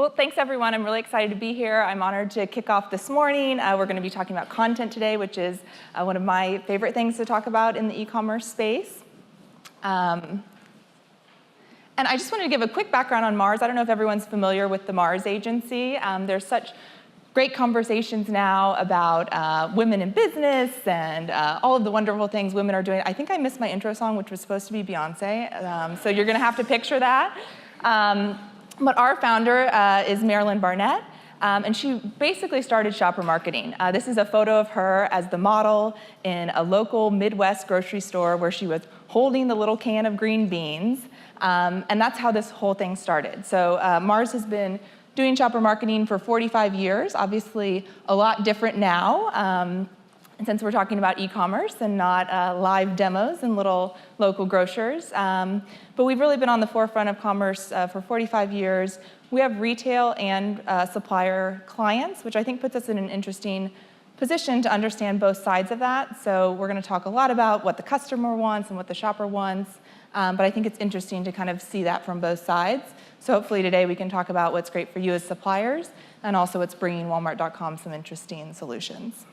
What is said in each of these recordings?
Well, thanks everyone. I'm really excited to be here. I'm honored to kick off this morning. We're going to be talking about content today, which is one of my favorite things to talk about in the e-commerce space. And I just wanted to give a quick background on Mars. I don't know if everyone's familiar with the Mars agency. There's such great conversations now about women in business and all of the wonderful things women are doing. I think I missed my intro song, which was supposed to be Beyonce, so you're going to have to picture that. But our founder is Marilyn Barnett, and she basically started shopper marketing. This is a photo of her as the model in a local Midwest grocery store where she was holding the little can of green beans, and that's how this whole thing started. So Mars has been doing shopper marketing for 45 years, obviously a lot different now, since we're talking about e-commerce and not live demos in little local grocers. But we've really been on the forefront of commerce for 45 years. We have retail and supplier clients, which I think puts us in an interesting position to understand both sides of that. So we're going to talk a lot about what the customer wants and what the shopper wants, but I think it's interesting to kind of see that from both sides. So hopefully today we can talk about what's great for you as suppliers and also what's bringing Walmart.com some interesting solutions.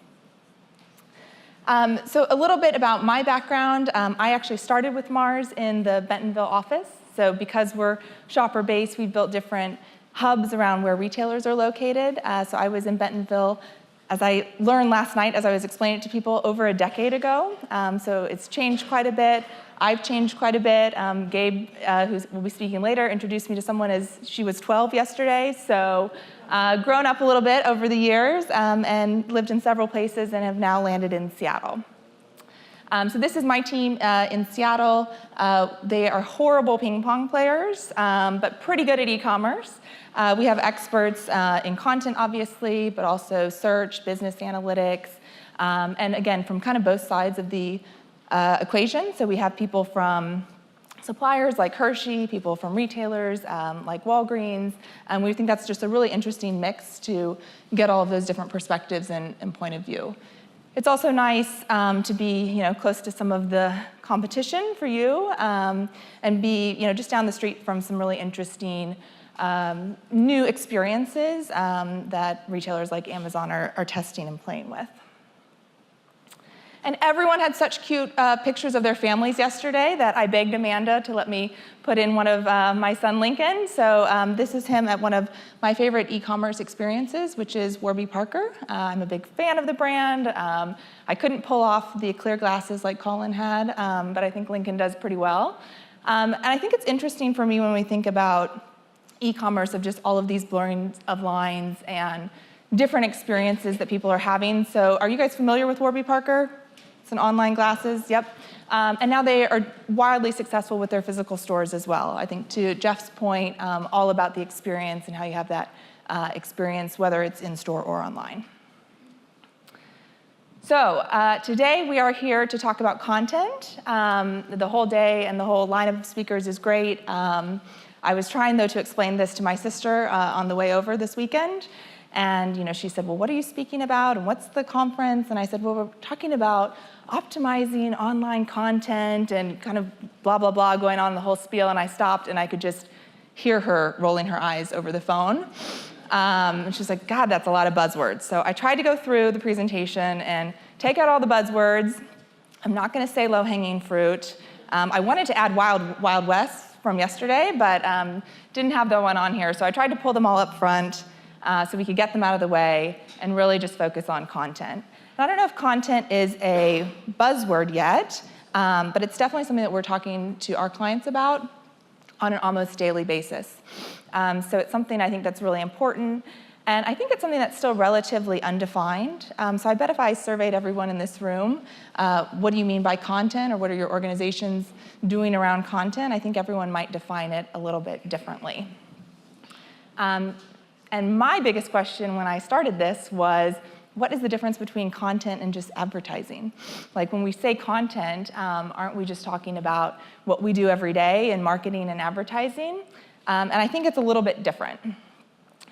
So a little bit about my background. I actually started with Mars in the Bentonville office. So because we're shopper-based, we've built different hubs around where retailers are located. So I was in Bentonville, as I learned last night as I was explaining it to people, over a decade ago. So it's changed quite a bit. I've changed quite a bit. Gabe, who will be speaking later, introduced me to someone as she was 12 yesterday. So grown up a little bit over the years and lived in several places and have now landed in Seattle. So this is my team in Seattle. They are horrible ping pong players, but pretty good at e-commerce. We have experts in content, obviously, but also search, business analytics, and again, from kind of both sides of the equation. So we have people from suppliers like Hershey, people from retailers like Walgreens, and we think that's just a really interesting mix to get all of those different perspectives and point of view. It's also nice to be close to some of the competition for you and be just down the street from some really interesting new experiences that retailers like Amazon are testing and playing with. And everyone had such cute pictures of their families yesterday that I begged Amanda to let me put in one of my son Lincoln. So this is him at one of my favorite e-commerce experiences, which is Warby Parker. I'm a big fan of the brand. I couldn't pull off the clear glasses like Colin had, but I think Lincoln does pretty well. And I think it's interesting for me when we think about e-commerce of just all of these blurring of lines and different experiences that people are having. So are you guys familiar with Warby Parker? It's an online glasses, yep. And now they are wildly successful with their physical stores as well. I think to Jeff's point, all about the experience and how you have that experience, whether it's in store or online. So today we are here to talk about content. The whole day and the whole line of speakers is great. I was trying, though, to explain this to my sister on the way over this weekend. And she said, well, what are you speaking about? And what's the conference? And I said, well, we're talking about optimizing online content and kind of blah, blah, blah going on the whole spiel. And I stopped and I could just hear her rolling her eyes over the phone. And she's like, God, that's a lot of buzzwords. So I tried to go through the presentation and take out all the buzzwords. I'm not going to say low-hanging fruit. I wanted to add Wild West from yesterday, but didn't have that one on here. So I tried to pull them all up front so we could get them out of the way and really just focus on content. And I don't know if content is a buzzword yet, but it's definitely something that we're talking to our clients about on an almost daily basis. So it's something I think that's really important. And I think it's something that's still relatively undefined. So I bet if I surveyed everyone in this room, what do you mean by content, or what are your organizations doing around content, I think everyone might define it a little bit differently. And my biggest question when I started this was, what is the difference between content and just advertising? Like when we say content, aren't we just talking about what we do every day in marketing and advertising? And I think it's a little bit different.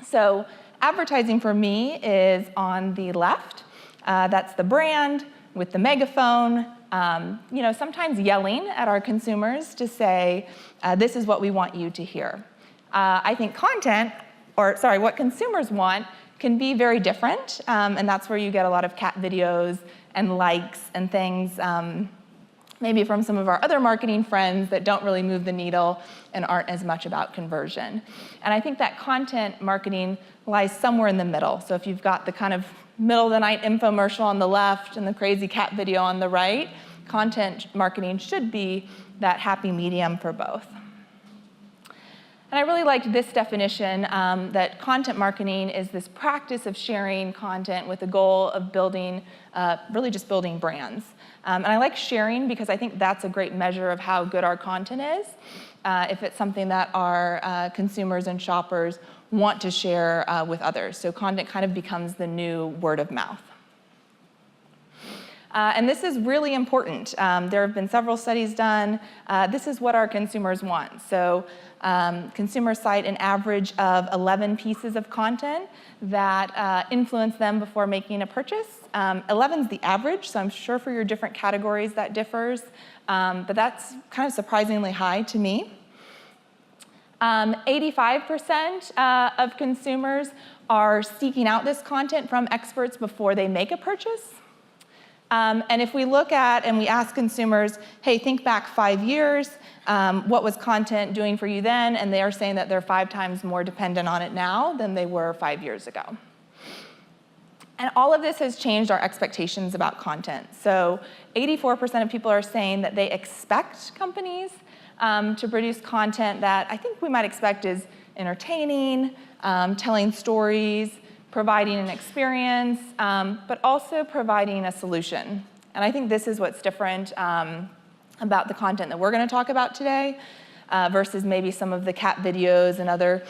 So advertising for me is on the left. That's the brand with the megaphone, sometimes yelling at our consumers to say, this is what we want you to hear. I think content what consumers want can be very different, and that's where you get a lot of cat videos and likes and things, maybe from some of our other marketing friends that don't really move the needle and aren't as much about conversion. And I think that content marketing lies somewhere in the middle. So if you've got the kind of middle of the night infomercial on the left and the crazy cat video on the right, content marketing should be that happy medium for both. And I really liked this definition, that content marketing is this practice of sharing content with the goal of building, really just building brands. And I like sharing because I think that's a great measure of how good our content is, if it's something that our consumers and shoppers want to share with others. So content kind of becomes the new word of mouth. And this is really important. There have been several studies done. This is what our consumers want. So consumers cite an average of 11 pieces of content that influence them before making a purchase. 11 is the average, so I'm sure for your different categories that differs, but that's kind of surprisingly high to me. 85% of consumers are seeking out this content from experts before they make a purchase. And if we look at and we ask consumers, hey, think back 5 years, what was content doing for you then? And they are saying that they're 5 times more dependent on it now than they were 5 years ago. And all of this has changed our expectations about content. So 84% of people are saying that they expect companies to produce content that I think we might expect is entertaining, telling stories, providing an experience, but also providing a solution. And I think this is what's different about the content that we're going to talk about today versus maybe some of the cat videos and other,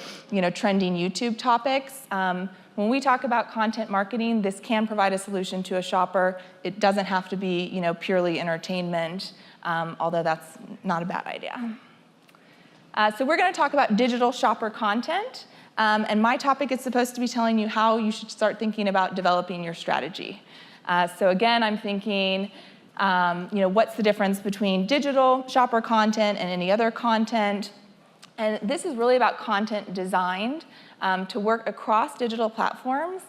trending YouTube topics. When we talk about content marketing, this can provide a solution to a shopper. It doesn't have to be, purely entertainment, although that's not a bad idea. So we're going to talk about digital shopper content. And my topic is supposed to be telling you how you should start thinking about developing your strategy. So again, I'm thinking, what's the difference between digital shopper content and any other content? And this is really about content designed to work across digital platforms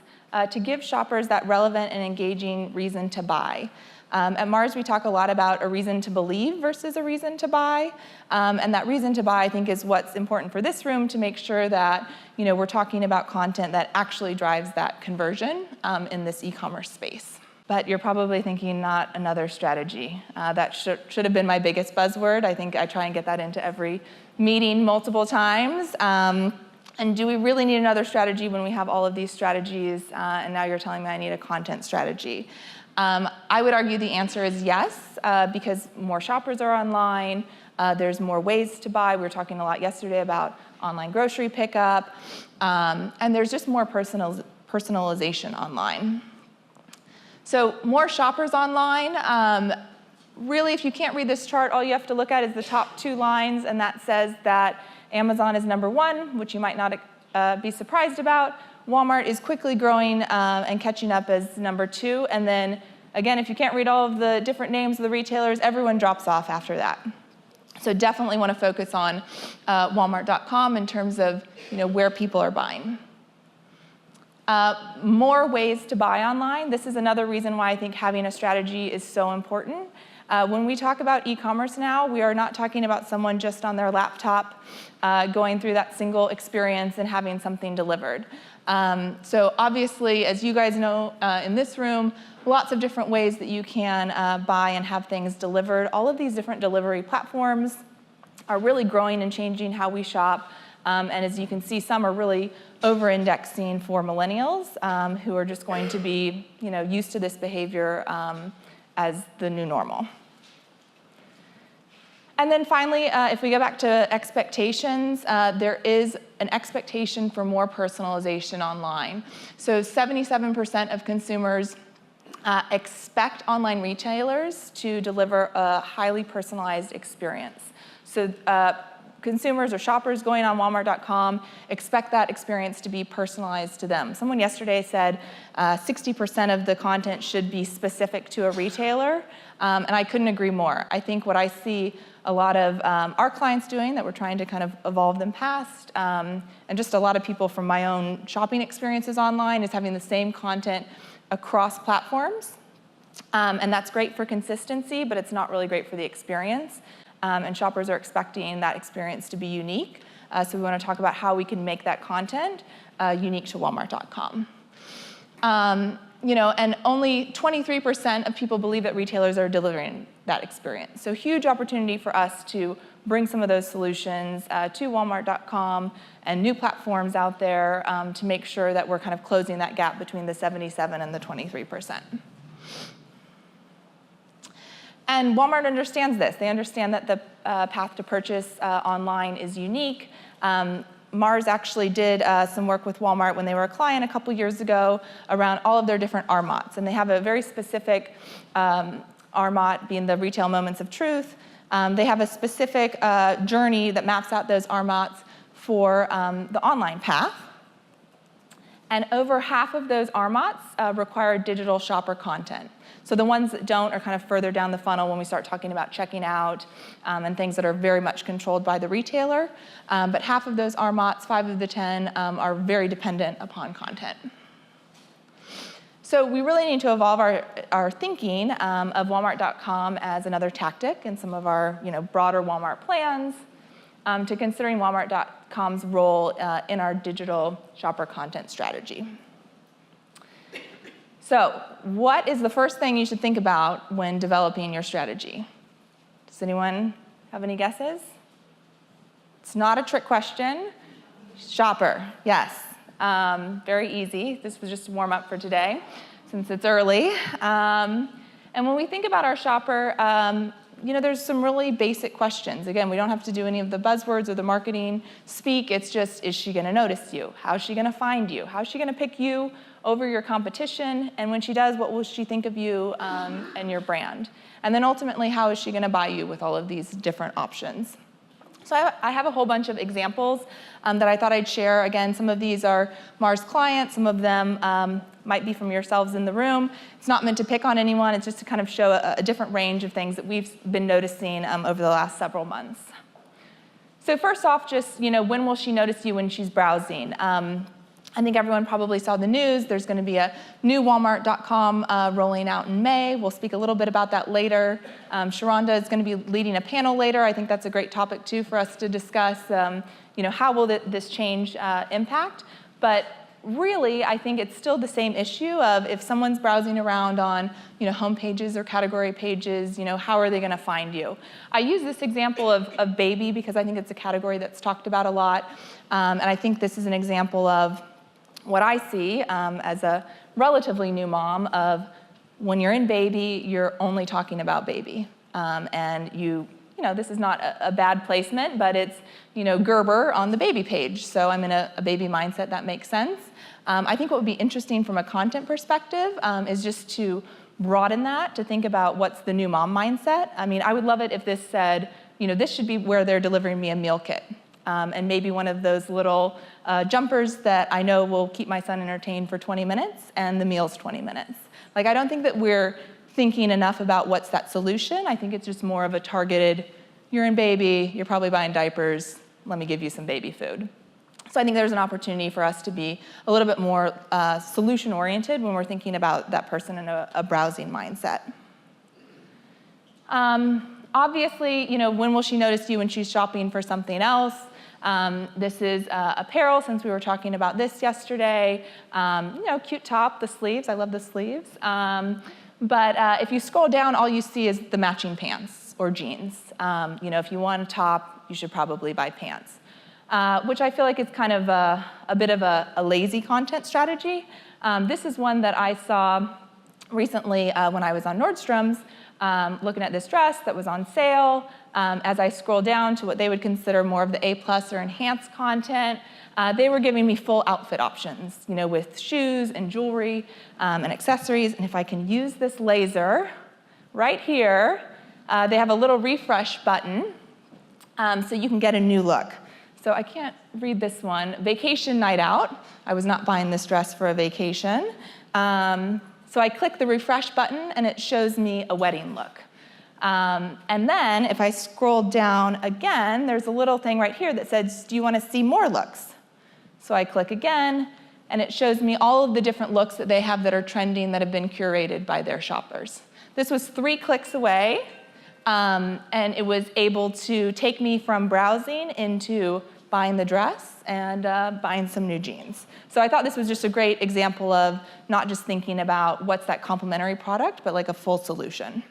to give shoppers that relevant and engaging reason to buy. At Mars, we talk a lot about a reason to believe versus a reason to buy. And that reason to buy, I think, is what's important for this room to make sure that we're talking about content that actually drives that conversion in this e-commerce space. But you're probably thinking, not another strategy. That should have been my biggest buzzword. I think I try and get that into every meeting multiple times. And do we really need another strategy when we have all of these strategies, and now you're telling me I need a content strategy? I would argue the answer is yes, because more shoppers are online, there's more ways to buy. We were talking a lot yesterday about online grocery pickup, and there's just more personalization online. So more shoppers online. Really, if you can't read this chart, all you have to look at is the top 2 lines, and that says that Amazon is number 1, which you might not be surprised about. Walmart is quickly growing and catching up as number 2. And then, again, if you can't read all of the different names of the retailers, everyone drops off after that. So definitely want to focus on Walmart.com in terms of where people are buying. More ways to buy online. This is another reason why I think having a strategy is so important. When we talk about e-commerce now, we are not talking about someone just on their laptop going through that single experience and having something delivered. So obviously, as you guys know in this room, lots of different ways that you can buy and have things delivered. All of these different delivery platforms are really growing and changing how we shop. And as you can see, some are really over-indexing for millennials who are just going to be used to this behavior as the new normal. And then finally, if we go back to expectations, there is an expectation for more personalization online. So 77% of consumers expect online retailers to deliver a highly personalized experience. So consumers or shoppers going on Walmart.com expect that experience to be personalized to them. Someone yesterday said 60% of the content should be specific to a retailer, and I couldn't agree more. I think what I see a lot of our clients doing that we're trying to kind of evolve them past, and just a lot of people from my own shopping experiences online, is having the same content across platforms. And that's great for consistency, but it's not really great for the experience. And shoppers are expecting that experience to be unique. So we want to talk about how we can make that content unique to Walmart.com. And only 23% of people believe that retailers are delivering that experience. So huge opportunity for us to bring some of those solutions to Walmart.com and new platforms out there to make sure that we're kind of closing that gap between the 77 and the 23%. And Walmart understands this. They understand that the path to purchase online is unique. Mars actually did some work with Walmart when they were a client a couple years ago around all of their different RMOTs. And they have a very specific RMOT, being the retail moments of truth. They have a specific journey that maps out those RMOTs for the online path. And over half of those RMOTs require digital shopper content. So the ones that don't are kind of further down the funnel when we start talking about checking out and things that are very much controlled by the retailer. But half of those RMOTs, 5 of the 10, are very dependent upon content. So we really need to evolve our thinking of Walmart.com as another tactic in some of our broader Walmart plans to considering Walmart.com's role in our digital shopper content strategy. So what is the first thing you should think about when developing your strategy? Does anyone have any guesses? It's not a trick question. Shopper, yes. Very easy. This was just a warm up for today since it's early. And when we think about our shopper, there's some really basic questions. Again, we don't have to do any of the buzzwords or the marketing speak. It's just, is she going to notice you? How's she going to find you? How's she going to pick you over your competition? And when she does, what will she think of you and your brand? And then ultimately, how is she going to buy you with all of these different options? So I have a whole bunch of examples that I thought I'd share. Again, some of these are Mars clients. Some of them might be from yourselves in the room. It's not meant to pick on anyone. It's just to kind of show a different range of things that we've been noticing over the last several months. So first off, just, when will she notice you when she's browsing? I think everyone probably saw the news. There's going to be a new Walmart.com rolling out in May. We'll speak a little bit about that later. Sharonda is going to be leading a panel later. I think that's a great topic, too, for us to discuss. How will this change impact? But really, I think it's still the same issue of if someone's browsing around on home pages or category pages, how are they going to find you? I use this example of baby because I think it's a category that's talked about a lot. And I think this is an example of what I see as a relatively new mom of when you're in baby, you're only talking about baby. And this is not a bad placement, but it's, Gerber on the baby page. So I'm in a baby mindset. That makes sense. I think what would be interesting from a content perspective is just to broaden that, to think about what's the new mom mindset. I mean, I would love it if this said, this should be where they're delivering me a meal kit. And maybe one of those little jumpers that I know will keep my son entertained for 20 minutes, and the meal's 20 minutes. Like, I don't think that we're thinking enough about what's that solution. I think it's just more of a targeted, you're in baby, you're probably buying diapers, let me give you some baby food. So I think there's an opportunity for us to be a little bit more solution-oriented when we're thinking about that person in a browsing mindset. Obviously, when will she notice you when she's shopping for something else? This is apparel, since we were talking about this yesterday. Cute top, the sleeves. I love the sleeves. But if you scroll down, all you see is the matching pants or jeans. If you want a top, you should probably buy pants, which I feel like is kind of a bit of a lazy content strategy. This is one that I saw recently when I was on Nordstrom's, looking at this dress that was on sale. As I scroll down to what they would consider more of the A+ or enhanced content, they were giving me full outfit options, with shoes and jewelry and accessories. And if I can use this laser right here, they have a little refresh button. so you can get a new look. So I can't read this one. Vacation night out. I was not buying this dress for a vacation. So I click the refresh button, and it shows me a wedding look. And then if I scroll down again, there's a little thing right here that says, do you want to see more looks? So I click again, and it shows me all of the different looks that they have that are trending that have been curated by their shoppers. This was 3 clicks away, and it was able to take me from browsing into buying the dress and buying some new jeans. So I thought this was just a great example of not just thinking about what's that complementary product, but like a full solution.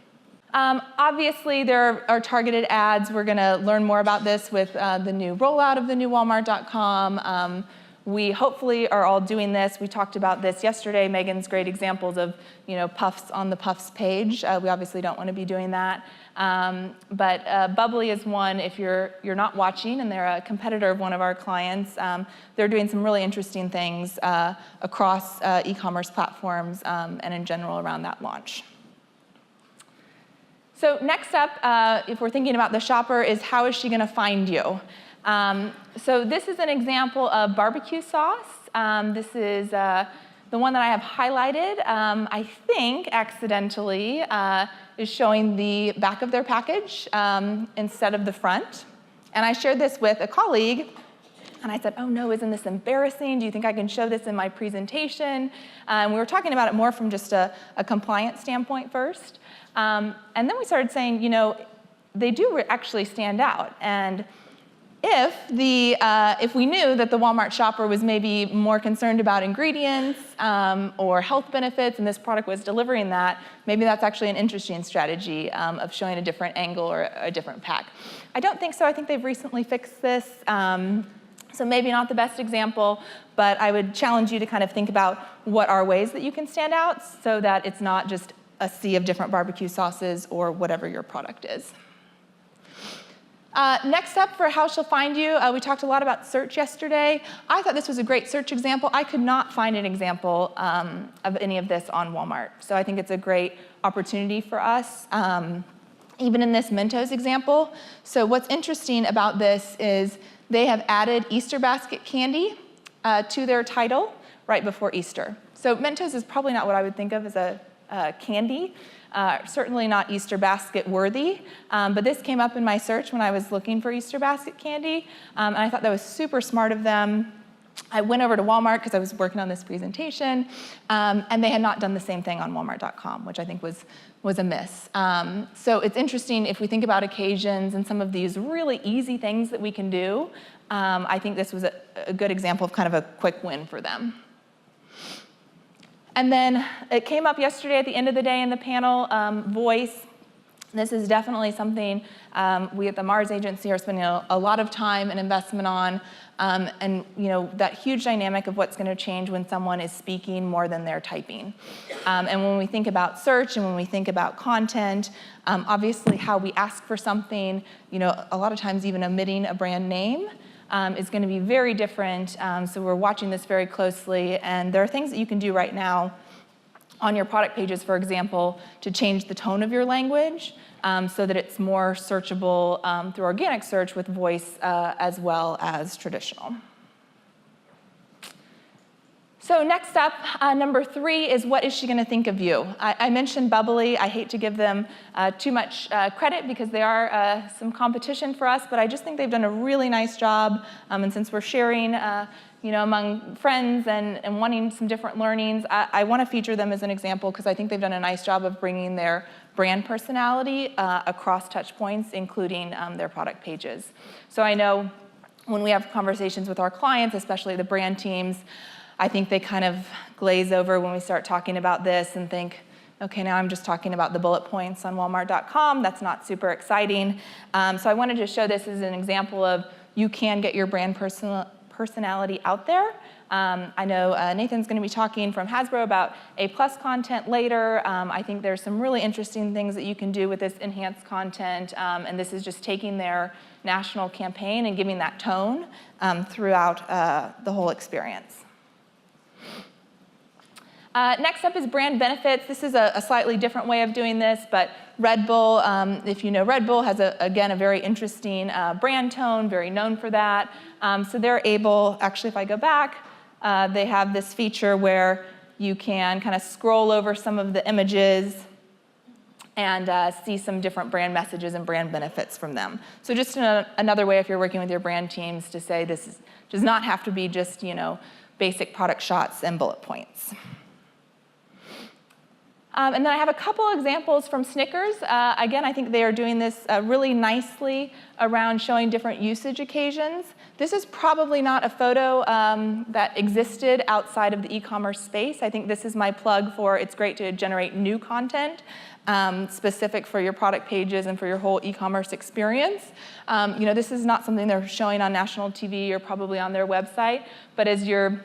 Obviously, there are targeted ads. We're going to learn more about this with the new rollout of the new Walmart.com. We hopefully are all doing this. We talked about this yesterday. Megan's great examples of, puffs on the puffs page. We obviously don't want to be doing that. But Bubbly is one, if you're not watching, and they're a competitor of one of our clients. They're doing some really interesting things across e-commerce platforms and in general around that launch. So next up, if we're thinking about the shopper, is how is she going to find you? So this is an example of barbecue sauce. This is the one that I have highlighted, I think accidentally, is showing the back of their package instead of the front. And I shared this with a colleague, and I said, oh no, isn't this embarrassing? Do you think I can show this in my presentation? We were talking about it more from just a compliance standpoint first. And then we started saying, they do actually stand out. And if we knew that the Walmart shopper was maybe more concerned about ingredients or health benefits, and this product was delivering that, maybe that's actually an interesting strategy of showing a different angle or a different pack. I don't think so. I think they've recently fixed this. So maybe not the best example, but I would challenge you to kind of think about what are ways that you can stand out so that it's not just a sea of different barbecue sauces or whatever your product is. Next up for how she'll find you, we talked a lot about search yesterday. I thought this was a great search example. I could not find an example of any of this on Walmart. So I think it's a great opportunity for us, even in this Mentos example. So what's interesting about this is they have added Easter basket candy to their title right before Easter. So Mentos is probably not what I would think of as a candy. Certainly not Easter basket worthy, but this came up in my search when I was looking for Easter basket candy, and I thought that was super smart of them. I went over to Walmart because I was working on this presentation, and they had not done the same thing on Walmart.com, which I think was a miss. So it's interesting if we think about occasions and some of these really easy things that we can do. I think this was a good example of kind of a quick win for them. And then it came up yesterday at the end of the day in the panel, voice. This is definitely something we at the Mars agency are spending a lot of time and investment on, and that huge dynamic of what's going to change when someone is speaking more than they're typing. And when we think about search and when we think about content, obviously how we ask for something, a lot of times even omitting a brand name is going to be very different. So we're watching this very closely, and there are things that you can do right now on your product pages, for example, to change the tone of your language so that it's more searchable through organic search with voice as well as traditional. So next up, number 3 is what is she going to think of you? I mentioned Bubbly. I hate to give them too much credit because they are some competition for us, but I just think they've done a really nice job. And since we're sharing among friends and wanting some different learnings, I want to feature them as an example because I think they've done a nice job of bringing their brand personality across touch points, including their product pages. So I know when we have conversations with our clients, especially the brand teams, I think they kind of glaze over when we start talking about this and think, okay, now I'm just talking about the bullet points on Walmart.com. That's not super exciting. So I wanted to show this as an example of you can get your brand personality out there. I know Nathan's going to be talking from Hasbro about A+ content later. I think there's some really interesting things that you can do with this enhanced content, and this is just taking their national campaign and giving that tone throughout the whole experience. Next up is brand benefits. This is a slightly different way of doing this, but Red Bull, if you know Red Bull, has, again, a very interesting brand tone, very known for that. So they're able, actually, if I go back, they have this feature where you can kind of scroll over some of the images and see some different brand messages and brand benefits from them. So just another way, if you're working with your brand teams, to say does not have to be just, basic product shots and bullet points. And then I have a couple examples from Snickers. Again, I think they are doing this really nicely around showing different usage occasions. This is probably not a photo that existed outside of the e-commerce space. I think this is my plug for it's great to generate new content specific for your product pages and for your whole e-commerce experience. This is not something they're showing on national TV or probably on their website, but as you're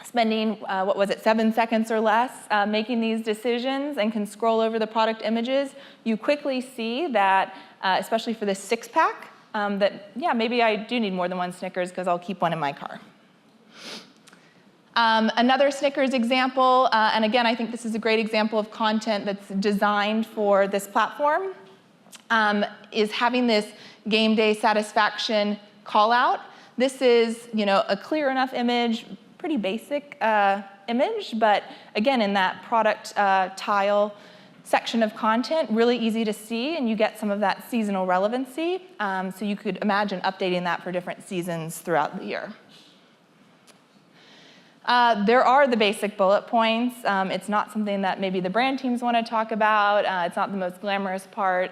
spending, 7 seconds or less making these decisions and can scroll over the product images, you quickly see that, especially for this 6-pack, that, yeah, maybe I do need more than one Snickers because I'll keep one in my car. Another Snickers example, and again, I think this is a great example of content that's designed for this platform, is having this game day satisfaction call out. This is, a clear enough image, pretty basic image, but again, in that product tile section of content, really easy to see, and you get some of that seasonal relevancy. So you could imagine updating that for different seasons throughout the year. There are the basic bullet points. It's not something that maybe the brand teams want to talk about. It's not the most glamorous part,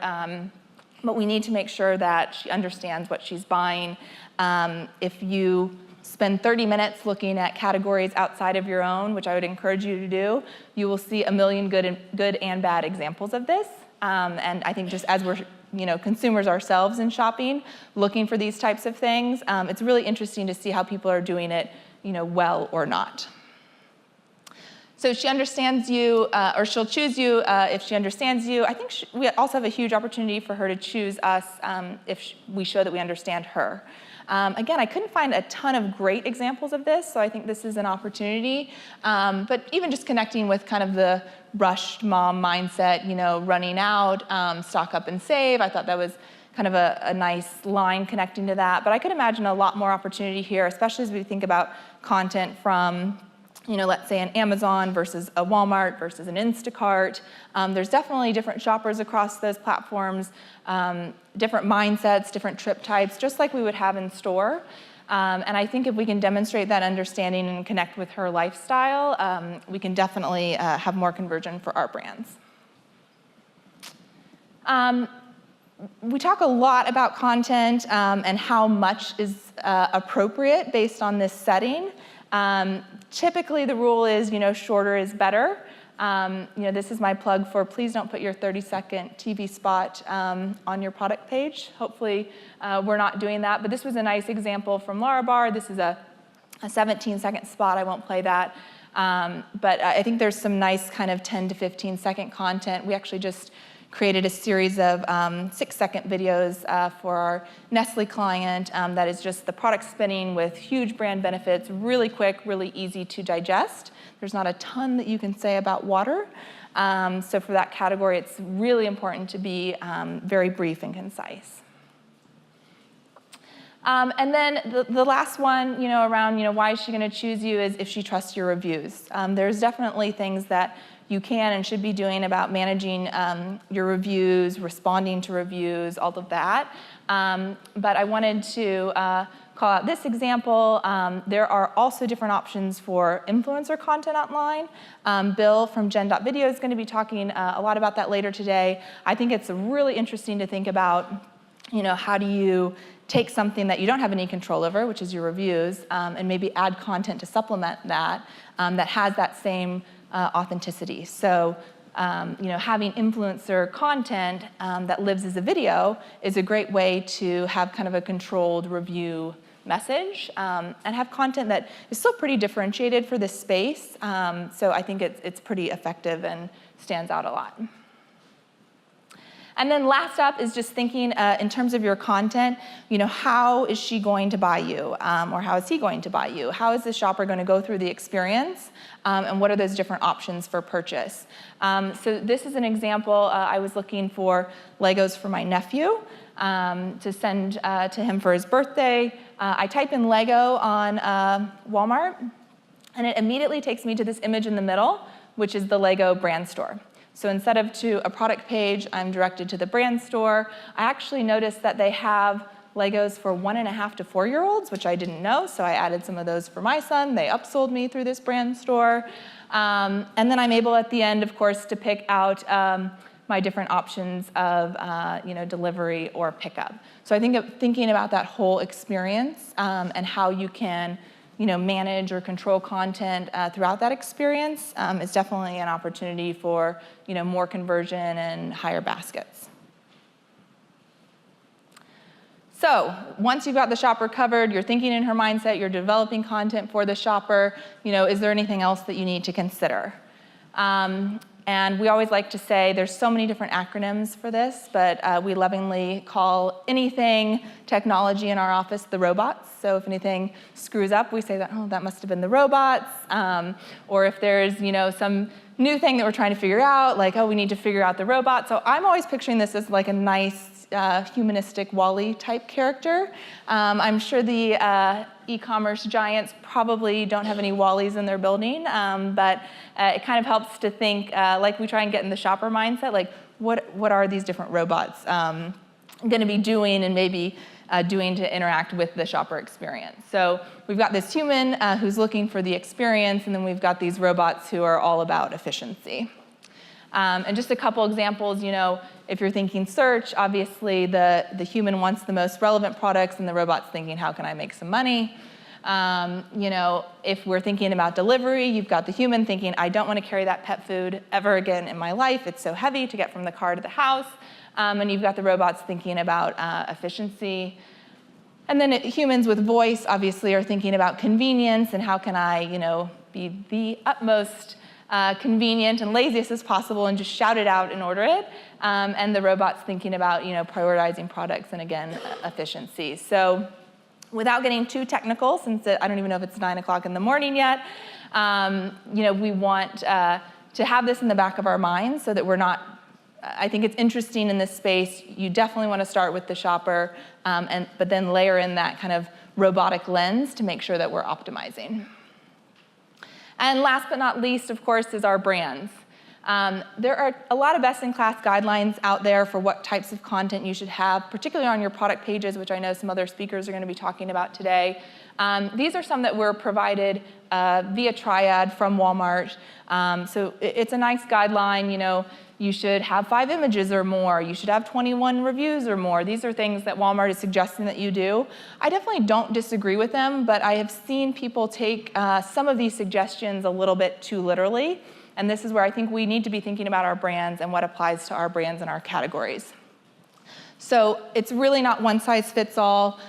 but we need to make sure that she understands what she's buying. If you spend 30 minutes looking at categories outside of your own, which I would encourage you to do, you will see a million good and bad examples of this. And I think just as we're consumers ourselves in shopping, looking for these types of things, it's really interesting to see how people are doing it well or not. So she understands you, or she'll choose you if she understands you. I think we also have a huge opportunity for her to choose us if we show that we understand her. Again, I couldn't find a ton of great examples of this, so I think this is an opportunity. But even just connecting with kind of the rushed mom mindset, running out, stock up and save, I thought that was kind of a nice line connecting to that. But I could imagine a lot more opportunity here, especially as we think about content from, let's say an Amazon versus a Walmart versus an Instacart. There's definitely different shoppers across those platforms, different mindsets, different trip types, just like we would have in store. And I think if we can demonstrate that understanding and connect with her lifestyle, we can definitely have more conversion for our brands. We talk a lot about content and how much is appropriate based on this setting. Typically, the rule is, shorter is better. This is my plug for please don't put your 30-second TV spot on your product page. Hopefully, we're not doing that. But this was a nice example from Larabar. This is a 17-second spot. I won't play that. But I think there's some nice kind of 10 to 15-second content. We actually just created a series of 6-second videos for our Nestle client that is just the product spinning with huge brand benefits, really quick, really easy to digest. There's not a ton that you can say about water. So for that category, it's really important to be very brief and concise. And then the last one, around, why is she going to choose you is if she trusts your reviews. There's definitely things that you can and should be doing about managing your reviews, responding to reviews, all of that. But I wanted to call out this example. There are also different options for influencer content online. Bill from Gen.video is going to be talking a lot about that later today. I think it's really interesting to think about, how do you take something that you don't have any control over, which is your reviews, and maybe add content to supplement that that has that same authenticity. So, having influencer content that lives as a video is a great way to have kind of a controlled review message and have content that is still pretty differentiated for this space. So I think it's pretty effective and stands out a lot. And then last up is just thinking in terms of your content, how is she going to buy you? Or how is he going to buy you? How is the shopper going to go through the experience? And what are those different options for purchase? So this is an example. I was looking for Legos for my nephew to send to him for his birthday. I type in Lego on Walmart, and it immediately takes me to this image in the middle, which is the Lego brand store. So instead of to a product page, I'm directed to the brand store. I actually noticed that they have Legos for 1.5 to 4-year-olds, which I didn't know, so I added some of those for my son. They upsold me through this brand store. And then I'm able at the end, of course, to pick out my different options of delivery or pickup. So I think thinking about that whole experience and how you can manage or control content throughout that experience is definitely an opportunity for more conversion and higher baskets. So once you've got the shopper covered, you're thinking in her mindset, you're developing content for the shopper, is there anything else that you need to consider? And we always like to say there's so many different acronyms for this, but we lovingly call anything technology in our office the robots. So if anything screws up, we say that, oh, that must have been the robots. Or if there's some new thing that we're trying to figure out, like, oh, we need to figure out the robot. So I'm always picturing this as like a nice humanistic WALL-E type character. I'm sure the e-commerce giants probably don't have any WALL-Es in their building, but it kind of helps to think, like we try and get in the shopper mindset, like what are these different robots going to be doing and maybe doing to interact with the shopper experience. So we've got this human who's looking for the experience, and then we've got these robots who are all about efficiency. And just a couple examples, if you're thinking search, obviously the human wants the most relevant products, and the robot's thinking, how can I make some money? If we're thinking about delivery, you've got the human thinking, I don't want to carry that pet food ever again in my life. It's so heavy to get from the car to the house. And you've got the robots thinking about efficiency. And then humans with voice, obviously, are thinking about convenience and how can I, be the utmost convenient and laziest as possible and just shout it out and order it. And the robot's thinking about, prioritizing products and, again, efficiency. So without getting too technical, since I don't even know if it's 9 o'clock in the morning yet, we want to have this in the back of our minds so that we're not, I think it's interesting in this space. You definitely want to start with the shopper, but then layer in that kind of robotic lens to make sure that we're optimizing. And last but not least, of course, is our brands. There are a lot of best-in-class guidelines out there for what types of content you should have, particularly on your product pages, which I know some other speakers are going to be talking about today. These are some that were provided via Triad from Walmart. So it's a nice guideline. You should have 5 images or more. You should have 21 reviews or more. These are things that Walmart is suggesting that you do. I definitely don't disagree with them, but I have seen people take some of these suggestions a little bit too literally. And this is where I think we need to be thinking about our brands and what applies to our brands and our categories. So it's really not one size fits all.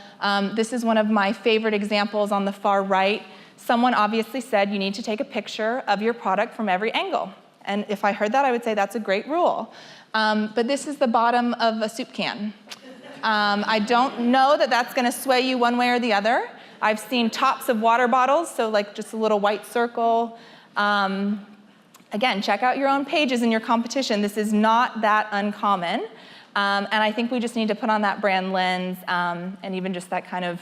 This is one of my favorite examples on the far right. Someone obviously said you need to take a picture of your product from every angle. And if I heard that, I would say that's a great rule. But this is the bottom of a soup can. I don't know that that's going to sway you one way or the other. I've seen tops of water bottles, so like just a little white circle. Again, check out your own pages and your competition. This is not that uncommon. And I think we just need to put on that brand lens and even just that kind of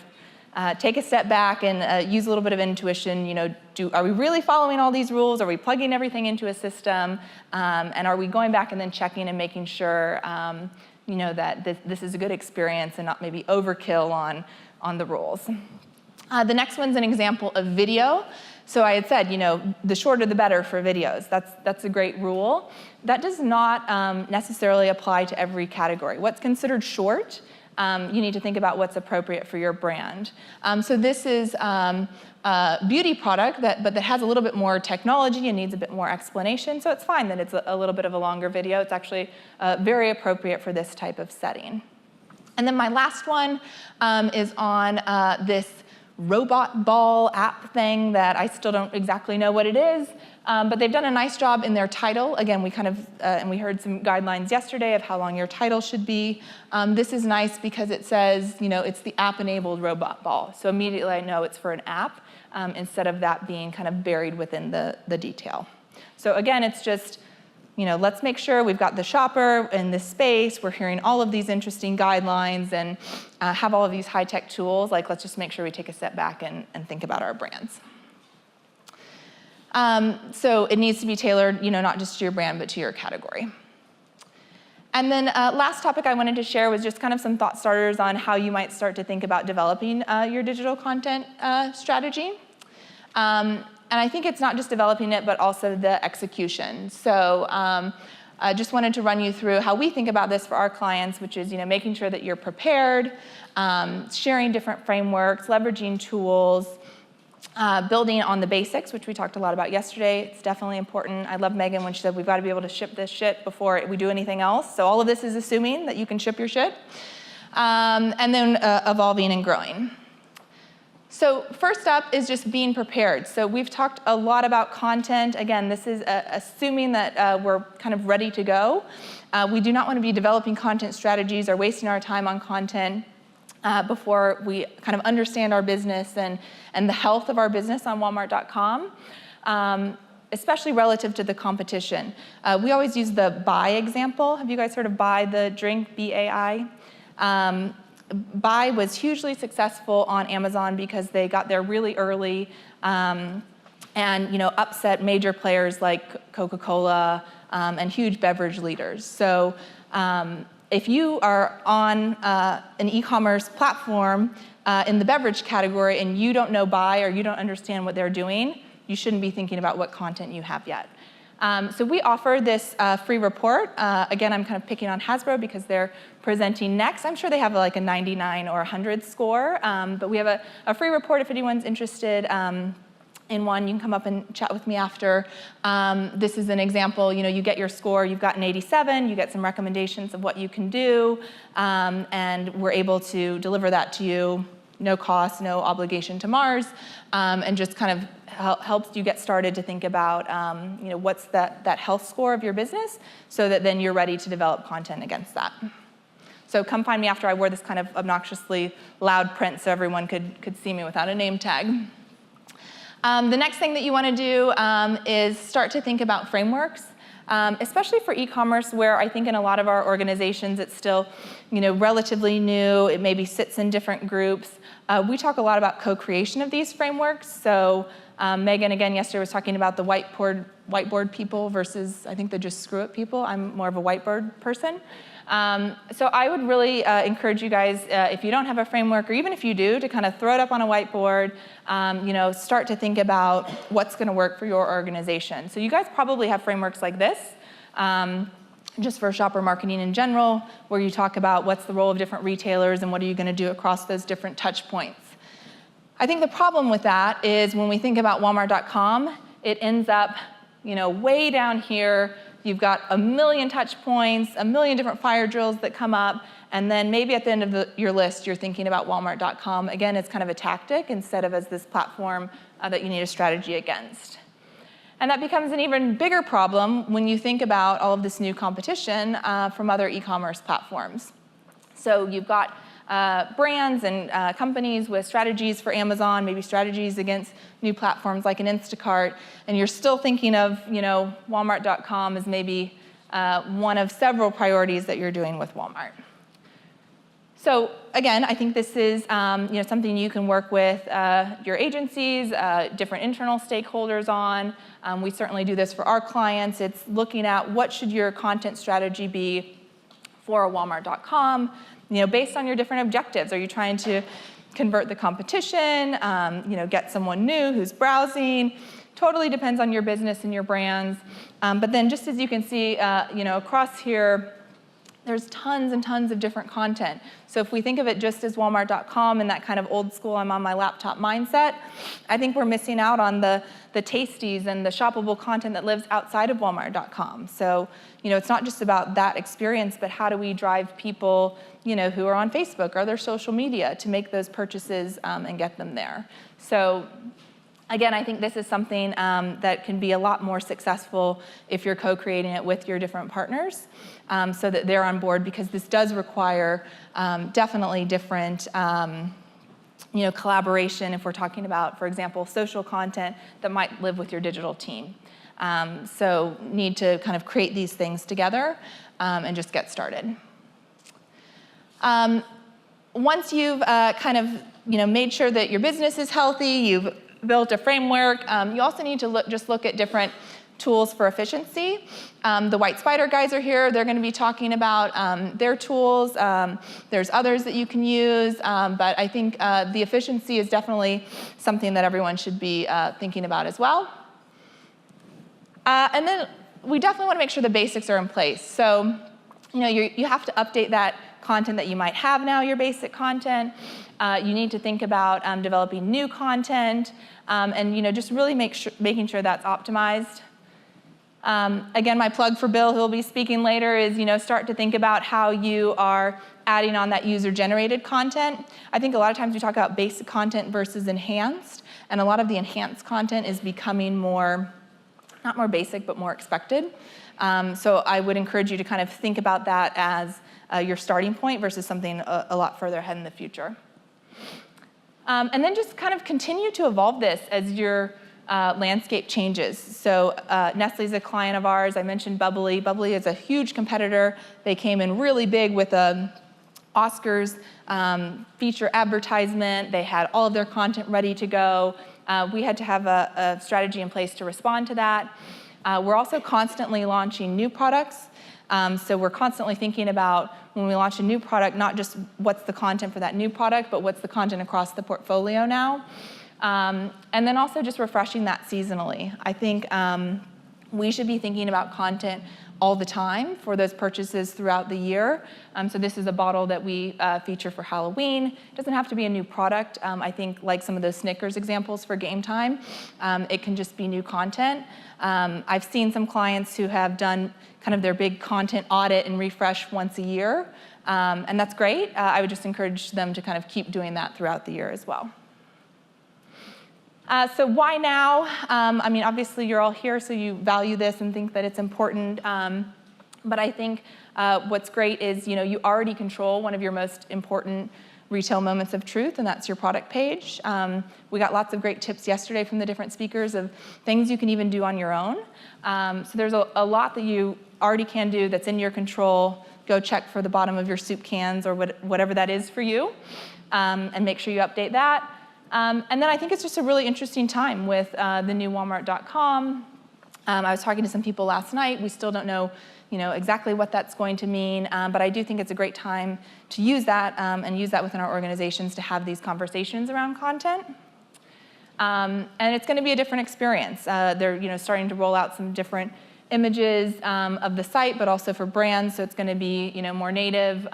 take a step back and use a little bit of intuition. Are we really following all these rules? Are we plugging everything into a system? And are we going back and then checking and making sure that this is a good experience and not maybe overkill on the rules? The next one's an example of video. So I had said, the shorter the better for videos. That's a great rule. That does not necessarily apply to every category. What's considered short, you need to think about what's appropriate for your brand. So this is a beauty product, but that has a little bit more technology and needs a bit more explanation. So it's fine that it's a little bit of a longer video. It's actually very appropriate for this type of setting. And then my last one is on this robot ball app thing that I still don't exactly know what it is, but they've done a nice job in their title. Again, we and we heard some guidelines yesterday of how long your title should be. This is nice because it says, it's the app-enabled robot ball. So immediately I know it's for an app, instead of that being kind of buried within the detail. So again, it's just, let's make sure we've got the shopper in this space. We're hearing all of these interesting guidelines and have all of these high-tech tools. Like, let's just make sure we take a step back and think about our brands. So it needs to be tailored, not just to your brand, but to your category. And then last topic I wanted to share was just kind of some thought starters on how you might start to think about developing your digital content strategy. And I think it's not just developing it, but also the execution. So I just wanted to run you through how we think about this for our clients, which is making sure that you're prepared, sharing different frameworks, leveraging tools, building on the basics, which we talked a lot about yesterday. It's definitely important. I love Megan when she said we've got to be able to ship this shit before we do anything else. So all of this is assuming that you can ship your shit. And then evolving and growing. So first up is just being prepared. So we've talked a lot about content. Again, this is assuming that we're kind of ready to go. We do not want to be developing content strategies or wasting our time on content before we kind of understand our business and the health of our business on Walmart.com, especially relative to the competition. We always use the Bai example. Have you guys heard of Bai, the drink, B-A-I? Bai was hugely successful on Amazon because they got there really early and upset major players like Coca-Cola and huge beverage leaders. So if you are on an e-commerce platform in the beverage category and you don't know Bai or you don't understand what they're doing, you shouldn't be thinking about what content you have yet. So we offer this free report. Again, I'm kind of picking on Hasbro because they're presenting next. I'm sure they have like a 99 or 100 score, but we have a free report if anyone's interested in one. You can come up and chat with me after. This is an example. You get your score. You've got an 87. You get some recommendations of what you can do, and we're able to deliver that to you. No cost, no obligation to Mars, and just kind of helps you get started to think about what's that health score of your business so that then you're ready to develop content against that. So come find me after. I wore this kind of obnoxiously loud print so everyone could see me without a name tag. The next thing that you want to do is start to think about frameworks. Especially for e-commerce, where I think in a lot of our organizations it's still, relatively new. It maybe sits in different groups. We talk a lot about co-creation of these frameworks. So Megan, again, yesterday was talking about the whiteboard people versus, I think, the just screw it people. I'm more of a whiteboard person. So I would really encourage you guys, if you don't have a framework, or even if you do, to kind of throw it up on a whiteboard, start to think about what's going to work for your organization. So you guys probably have frameworks like this, just for shopper marketing in general, where you talk about what's the role of different retailers and what are you going to do across those different touch points. I think the problem with that is when we think about Walmart.com, it ends up, way down here. You've got a million touch points, a million different fire drills that come up, and then maybe at the end of your list, you're thinking about Walmart.com. Again, it's kind of a tactic instead of as this platform that you need a strategy against. And that becomes an even bigger problem when you think about all of this new competition from other e-commerce platforms. So you've got brands and companies with strategies for Amazon, maybe strategies against new platforms like an Instacart, and you're still thinking of, Walmart.com as maybe one of several priorities that you're doing with Walmart. So again, I think this is something you can work with your agencies, different internal stakeholders on. We certainly do this for our clients. It's looking at what should your content strategy be for Walmart.com, based on your different objectives. Are you trying to convert the competition, get someone new who's browsing? Totally depends on your business and your brands. But then just as you can see, across here, there's tons and tons of different content. So if we think of it just as Walmart.com and that kind of old school, I'm on my laptop mindset, I think we're missing out on the tasties and the shoppable content that lives outside of Walmart.com. So, it's not just about that experience, but how do we drive people, who are on Facebook or other social media to make those purchases and get them there. So, again, I think this is something that can be a lot more successful if you're co-creating it with your different partners so that they're on board, because this does require definitely different collaboration if we're talking about, for example, social content that might live with your digital team. So need to kind of create these things together and just get started. Once you've kind of made sure that your business is healthy, you've built a framework, you also need to look at different tools for efficiency. The White Spider guys are here. They're going to be talking about their tools. There's others that you can use, but I think the efficiency is definitely something that everyone should be thinking about as well. And then we definitely want to make sure the basics are in place. So, you have to update that content that you might have now, your basic content. You need to think about developing new content, and just really making sure that's optimized. Again, my plug for Bill, who'll be speaking later, is start to think about how you are adding on that user-generated content. I think a lot of times we talk about basic content versus enhanced, and a lot of the enhanced content is becoming more, not more basic, but more expected. So I would encourage you to kind of think about that as your starting point versus something a lot further ahead in the future. And then just kind of continue to evolve this as your landscape changes. So Nestle's a client of ours. I mentioned Bubbly. Bubbly is a huge competitor. They came in really big with a Oscars feature advertisement. They had all of their content ready to go. We had to have a strategy in place to respond to that. We're also constantly launching new products. So we're constantly thinking about when we launch a new product, not just what's the content for that new product, but what's the content across the portfolio now. And then also just refreshing that seasonally. I think we should be thinking about content all the time for those purchases throughout the year. So this is a bottle that we feature for Halloween. It doesn't have to be a new product. I think like some of those Snickers examples for game time, it can just be new content. I've seen some clients who have done kind of their big content audit and refresh once a year, and that's great. I would just encourage them to kind of keep doing that throughout the year as well. So why now? I mean, obviously you're all here, so you value this and think that it's important. But I think what's great is, you already control one of your most important retail moments of truth, and that's your product page. We got lots of great tips yesterday from the different speakers of things you can even do on your own. So there's a lot that you already can do that's in your control. Go check for the bottom of your soup cans or whatever that is for you, and make sure you update that. And then I think it's just a really interesting time with the new Walmart.com. I was talking to some people last night. We still don't know, exactly what that's going to mean, but I do think it's a great time to use that and use that within our organizations to have these conversations around content. And it's going to be a different experience. They're starting to roll out some different images of the site, but also for brands. So it's going to be more native,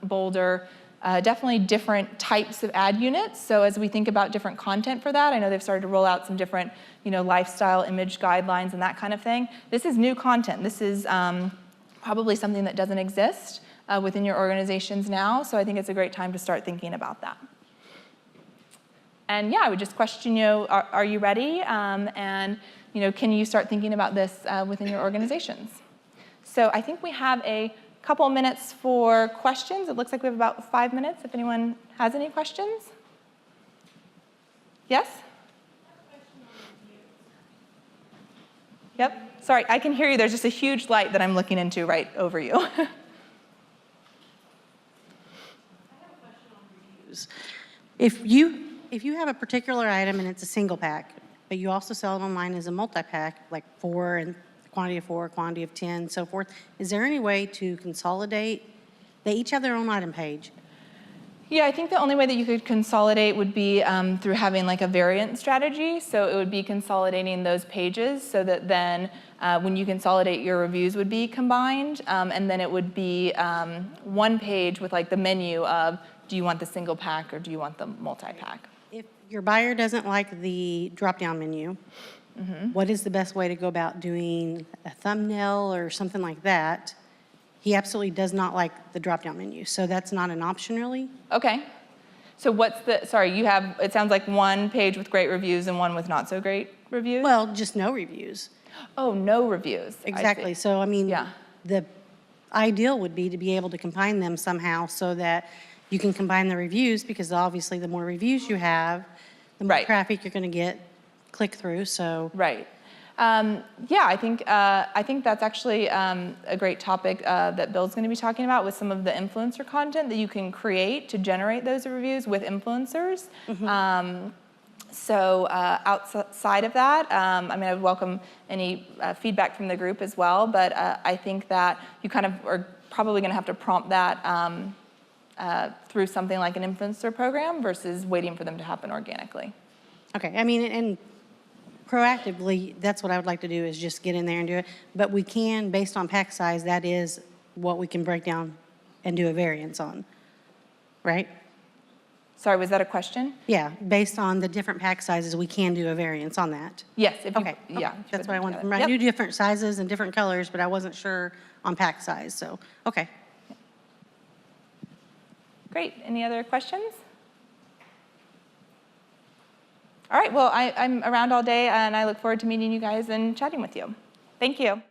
bolder. Definitely different types of ad units. So as we think about different content for that, I know they've started to roll out some different, lifestyle image guidelines and that kind of thing. This is new content. This is probably something that doesn't exist within your organizations now. So I think it's a great time to start thinking about that. And yeah, I would just question you, are you ready? And can you start thinking about this within your organizations? So I think we have a couple minutes for questions. It looks like we have about 5 minutes if anyone has any questions. Yes? Yep. Sorry, I can hear you. There's just a huge light that I'm looking into right over you. I have a question on reviews. If you have a particular item and it's a single pack, but you also sell it online as a multi-pack, like 4 and quantity of 4, quantity of 10, so forth. Is there any way to consolidate? They each have their own item page. Yeah, I think the only way that you could consolidate would be through having like a variant strategy. So it would be consolidating those pages so that then when you consolidate, your reviews would be combined, and then it would be one page with like the menu of, do you want the single pack or do you want the multi-pack? If your buyer doesn't like the drop-down menu, what is the best way to go about doing a thumbnail or something like that? He absolutely does not like the drop-down menu, so that's not an option really. Okay. So what's the, sorry, you have, it sounds like one page with great reviews and one with not so great reviews? Well, just no reviews. Oh, no reviews. I see. Exactly. So, I mean, Yeah. the ideal would be to be able to combine them somehow so that you can combine the reviews, because obviously the more reviews you have, the more Right. traffic you're going to get click through. So, Right. Yeah, I think that's actually a great topic that Bill's going to be talking about with some of the influencer content that you can create to generate those reviews with influencers. So outside of that, I mean, I would welcome any feedback from the group as well, but I think that you kind of are probably going to have to prompt that through something like an influencer program versus waiting for them to happen organically. okay. I mean, and proactively, that's what I would like to do, is just get in there and do it. But we can, based on pack size, that is what we can break down and do a variance on, right? Sorry, was that a question? Yeah, based on the different pack sizes, we can do a variance on that. Yes. If you, Okay, yeah. okay. if you That's put what I them wanted. together. I Yep. knew different sizes and different colors, but I wasn't sure on pack size, so, okay. Great. Any other questions? All right. Well, I'm around all day, and I look forward to meeting you guys and chatting with you. Thank you.